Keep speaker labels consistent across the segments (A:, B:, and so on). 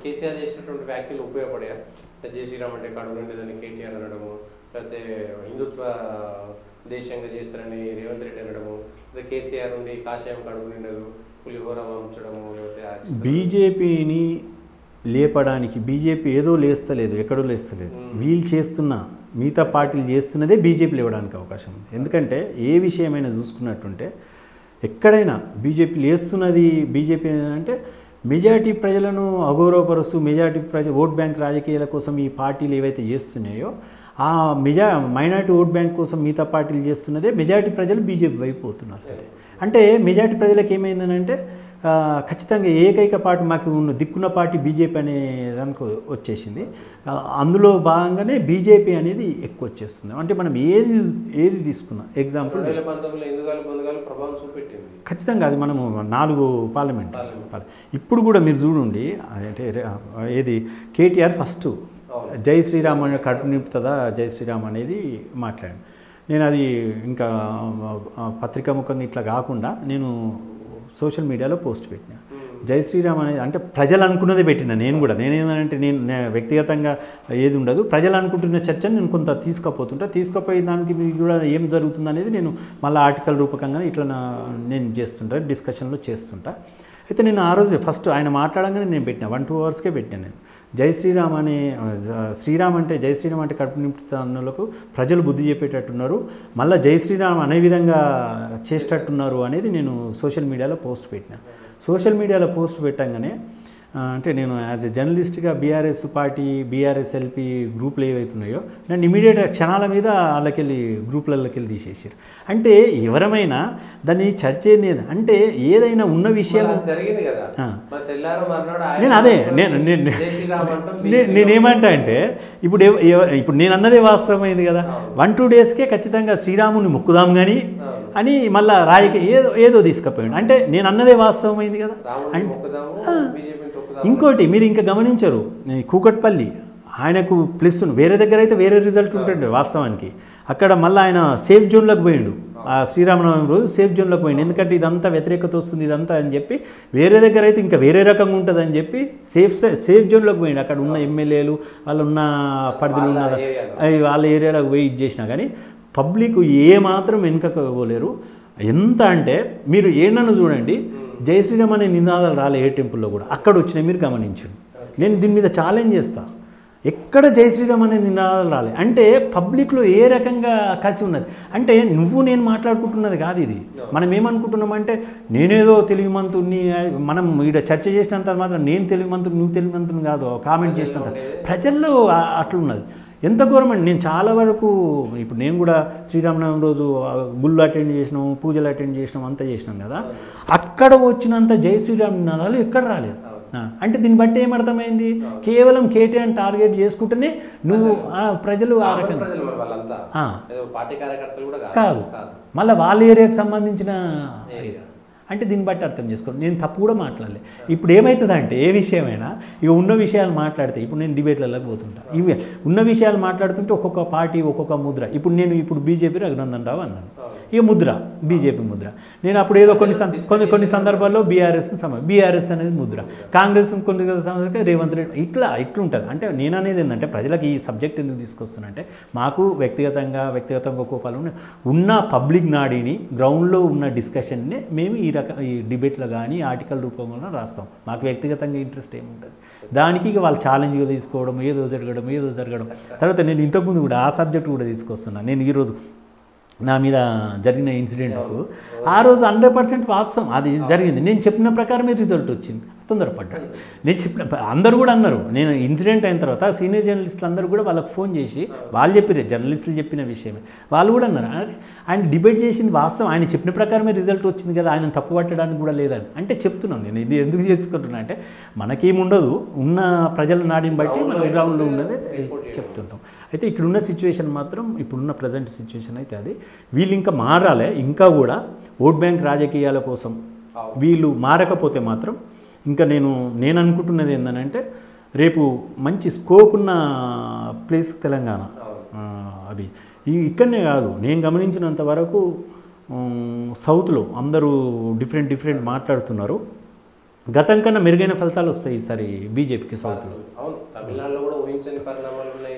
A: కేసీఆర్ చేసినటువంటి వ్యాఖ్యలు ఉపయోగపడాయా? జై శ్రీరామ్ అంటే కడుపు నిండదని కేటీఆర్ అనడము, లేకపోతే హిందుత్వ దేశంగా చేస్తారని రేవంత్ రెడ్డి అనడము, లేదా కేసీఆర్ నుండి కాషాయం కడుపు నిండదు పులిహోర ఉంచడము, లేకపోతే
B: బీజేపీని లేపడానికి బీజేపీ ఏదో లేస్తలేదు, ఎక్కడో లేస్తలేదు. వీళ్ళు చేస్తున్న మిగతా పార్టీలు చేస్తున్నదే బీజేపీ లేవడానికి అవకాశం ఉంది. ఎందుకంటే ఏ విషయమైనా చూసుకున్నట్టుంటే ఎక్కడైనా బీజేపీ లేస్తున్నది బీజేపీ అంటే మెజారిటీ ప్రజలను అగౌరవపరుస్తూ మెజారిటీ ఓట్ బ్యాంక్ రాజకీయాల కోసం ఈ పార్టీలు ఏవైతే చేస్తున్నాయో ఆ మైనారిటీ ఓట్ బ్యాంక్ కోసం మిగతా పార్టీలు చేస్తున్నదే మెజారిటీ ప్రజలు బీజేపీ వైపు పోతున్నారు. అంటే మెజారిటీ ప్రజలకు ఏమైందనంటే ఖచ్చితంగా ఏకైక పార్టీ మాకు ఉన్న దిక్కున్న పార్టీ బీజేపీ అనే దానికి వచ్చేసింది. అందులో భాగంగానే బీజేపీ అనేది ఎక్కువ వచ్చేస్తుంది. అంటే మనం ఏది తీసుకున్నా ఎగ్జాంపుల్ ఖచ్చితంగా అది మనము 4 పార్లమెంట్ ఇప్పుడు కూడా మీరు చూడండి. అంటే ఏది కేటీఆర్ ఫస్ట్ జై శ్రీరామ్ అనే కడుపు నింపుతుందా జై శ్రీరామ్ అనేది మాట్లాడాను నేను. అది ఇంకా పత్రికాముఖంగా ఇట్లా కాకుండా నేను సోషల్ మీడియాలో పోస్ట్ పెట్టినా. జై శ్రీరామ్ అనేది అంటే ప్రజలు అనుకున్నదే పెట్టినా. నేనేంటంటే నేను వ్యక్తిగతంగా ఏది ఉండదు, ప్రజలు అనుకుంటున్న చర్చను నేను కొంత తీసుకుపోయి దానికి మీకు కూడా ఏం జరుగుతుంది అనేది నేను మళ్ళీ ఆర్టికల్ రూపకంగా ఇట్లా నేను చేస్తుంటా, డిస్కషన్లో చేస్తుంటా. అయితే నేను ఆ రోజు ఫస్ట్ ఆయన మాట్లాడంగానే నేను పెట్టినా 1-2 అవర్స్కే పెట్టాను నేను. జై శ్రీరామ్ అనే జై శ్రీరామ్ అంటే కడుపు నింపుతున్నలకు ప్రజలు బుద్ధి చెప్పేటట్టున్నారు, మళ్ళీ జై శ్రీరామ్ అనే విధంగా చేసేటట్టున్నారు అనేది నేను సోషల్ మీడియాలో పోస్ట్ పెట్టినా. సోషల్ మీడియాలో పోస్ట్ పెట్టంగానే అంటే నేను యాజ్ ఎ జర్నలిస్ట్గా బీఆర్ఎస్ పార్టీ బీఆర్ఎస్ ఎల్పీ గ్రూపులు ఏవైతున్నాయో నన్ను ఇమీడియట్గా క్షణాల మీద గ్రూపులకి వెళ్ళి తీసేసారు. అంటే ఎవరమైనా దాన్ని చర్చ ఏంది అంటే ఏదైనా ఉన్న విషయాలు
A: జరిగింది కదా.
B: నేను అదే నేనేమంటా అంటే ఇప్పుడు నేను అన్నదే వాస్తవమైంది కదా. 1-2 డేస్కే ఖచ్చితంగా శ్రీరాముని మొక్కుదాం కానీ అని మళ్ళీ రాయికి ఏదో తీసుకుపోయాడు. అంటే నేను అన్నదే వాస్తవమైంది కదా. ఇంకోటి మీరు ఇంకా గమనించరు, కూకట్పల్లి ఆయనకు ప్లస్ వేరే దగ్గర అయితే వేరే రిజల్ట్ ఉంటుండే వాస్తవానికి. అక్కడ మళ్ళీ ఆయన సేఫ్ జోన్లోకి పోయిండు. ఆ శ్రీరామనవమి రోజు సేఫ్ జోన్లోకి పోయిండు. ఎందుకంటే ఇదంతా వ్యతిరేకత వస్తుంది ఇదంతా అని చెప్పి, వేరే దగ్గర అయితే ఇంకా వేరే రకంగా ఉంటుంది అని చెప్పి సేఫ్ జోన్లోకి పోయిండు. అక్కడ ఉన్న ఎమ్మెల్యేలు వాళ్ళు ఉన్న పరిధిలో ఉన్న వాళ్ళ ఏరియాలోకి పోయి ఇది చేసినా కానీ పబ్లిక్ ఏమాత్రం వెనుకపోలేరు. ఎంత అంటే మీరు ఏమన్నా చూడండి, జై శ్రీరామ్ అనే నినాదాలు రాలే ఏ టెంపుల్లో కూడా, అక్కడ వచ్చినాయి మీరు గమనించండి. నేను దీని మీద ఛాలెంజ్ చేస్తా, ఎక్కడ జై శ్రీరామ్ అనే నినాదాలు రాలే. అంటే పబ్లిక్లో ఏ రకంగా కసి ఉన్నది అంటే నేను మాట్లాడుకుంటున్నది కాదు ఇది. మనం ఏమనుకుంటున్నామంటే నేనేదో తెలివిమంతుని, మనం ఇక్కడ చర్చ చేసినంత మాత్రం నేను తెలివిమంతుని నువ్వు తెలివిమంతుని కాదు కామెంట్ చేసినంత ప్రజల్లో అట్లున్నది. ఎంత గవర్నమెంట్ నేను చాలా వరకు ఇప్పుడు నేను కూడా శ్రీరామనవమి రోజు గుళ్ళు అటెండ్ చేసినాం, పూజలు అటెండ్ చేసినాం, అంతా చేసినాం కదా. అక్కడ వచ్చినంత జై శ్రీరామ్ నినాదాలు ఎక్కడ రాలేదు. అంటే దీన్ని బట్టి ఏమర్థమైంది, కేవలం కేటీఆర్ టార్గెట్ చేసుకుంటేనే నువ్వు ప్రజలు ఆ రకంగా కాదు, మళ్ళీ వాళ్ళ ఏరియాకి సంబంధించిన అంటే దీన్ని బట్టి అర్థం చేసుకోండి. నేను తప్పు కూడా మాట్లాడలే. ఇప్పుడు ఏమవుతుందంటే ఏ విషయమైనా ఇక ఉన్న విషయాలు మాట్లాడితే, ఇప్పుడు నేను డిబేట్లలోకి పోతుంటా, ఇవి ఉన్న విషయాలు మాట్లాడుతుంటే ఒక్కొక్క పార్టీ ఒక్కొక్క ముద్ర. ఇప్పుడు బీజేపీ రఘునందన్ రావు అన్నాను, ఇక ముద్ర బీజేపీ ముద్ర. నేను అప్పుడు ఏదో కొన్ని సందర్భాల్లో బీఆర్ఎస్ అనేది ముద్ర, కాంగ్రెస్ కొన్ని సందర్భాలు రేవంత్ రెడ్డి, ఇట్లుంటుంది. అంటే నేను అనేది ఏంటంటే ప్రజలకు ఈ సబ్జెక్ట్ ఎందుకు తీసుకొస్తున్నంటే మాకు వ్యక్తిగతంగా కోపాలు ఉన్న పబ్లిక్ నాడీని గ్రౌండ్లో ఉన్న డిస్కషన్ని మేము ఈ డిబేట్లో కానీ ఆర్టికల్ రూపంలో రాస్తాం. మాకు వ్యక్తిగతంగా ఇంట్రెస్ట్ ఏముంటుంది దానికి. ఇక వాళ్ళు ఛాలెంజ్గా తీసుకోవడం, ఏదో జరగడం. తర్వాత నేను ఇంతకుముందు కూడా ఆ సబ్జెక్ట్ కూడా తీసుకొస్తున్నాను. నేను ఈరోజు నా మీద జరిగిన ఇన్సిడెంట్కు ఆ రోజు 100% వాస్తవం అది జరిగింది. నేను చెప్పిన ప్రకారమే రిజల్ట్ వచ్చింది. తొందరపడ్డాను. నేను చెప్పిన అందరూ కూడా అన్నారు. నేను ఇన్సిడెంట్ అయిన తర్వాత సీనియర్ జర్నలిస్టులు అందరూ కూడా వాళ్ళకి ఫోన్ చేసి వాళ్ళు చెప్పారు, జర్నలిస్టులు చెప్పిన విషయమే వాళ్ళు కూడా అన్నారు, ఆయన డిబేట్ చేసింది వాస్తవం, ఆయన చెప్పిన ప్రకారమే రిజల్ట్ వచ్చింది కదా, ఆయన తప్పు పట్టడానికి కూడా లేదని. అంటే చెప్తున్నాను నేను ఇది ఎందుకు చేసుకుంటున్నా అంటే మనకేముండదు, ఉన్న ప్రజల నాడిని బట్టి మన గ్రౌండ్లో ఉన్నదే చెప్తుంటాం. అయితే ఇక్కడున్న సిచ్యువేషన్ మాత్రం ఇప్పుడున్న ప్రజెంట్ సిచ్యువేషన్ అయితే అది వీళ్ళు ఇంకా మారాలి. ఇంకా కూడా ఓట్ బ్యాంక్ రాజకీయాల కోసం వీళ్ళు మారకపోతే మాత్రం ఇంకా నేను అనుకుంటున్నది ఏంటంటే రేపు మంచి స్కోప్ ఉన్న ప్లేస్ తెలంగాణ. అది ఇక్కడనే కాదు, నేను గమనించినంత వరకు సౌత్లో అందరూ డిఫరెంట్ మాట్లాడుతున్నారు. గతం కన్నా మెరుగైన ఫలితాలు వస్తాయి ఈసారి బీజేపీకి సౌత్లో.
A: అవును, తమిళనాడులో కూడా ఊహించని పరిణామాలు ఉన్నాయి.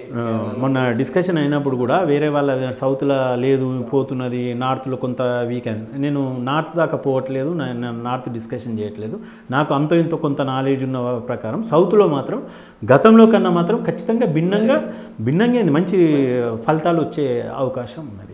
B: మొన్న డిస్కషన్ అయినప్పుడు కూడా వేరే వాళ్ళ సౌత్లో లేదు పోతున్నది, నార్త్లో కొంత వీకెండ్. నేను నార్త్ దాకా పోవట్లేదు, నేను నార్త్ డిస్కషన్ చేయట్లేదు. నాకు అంత ఇంత కొంత నాలెడ్జ్ ఉన్న ప్రకారం సౌత్లో మాత్రం గతంలో కన్నా మాత్రం ఖచ్చితంగా భిన్నంగా మంచి ఫలితాలు వచ్చే అవకాశం ఉన్నది.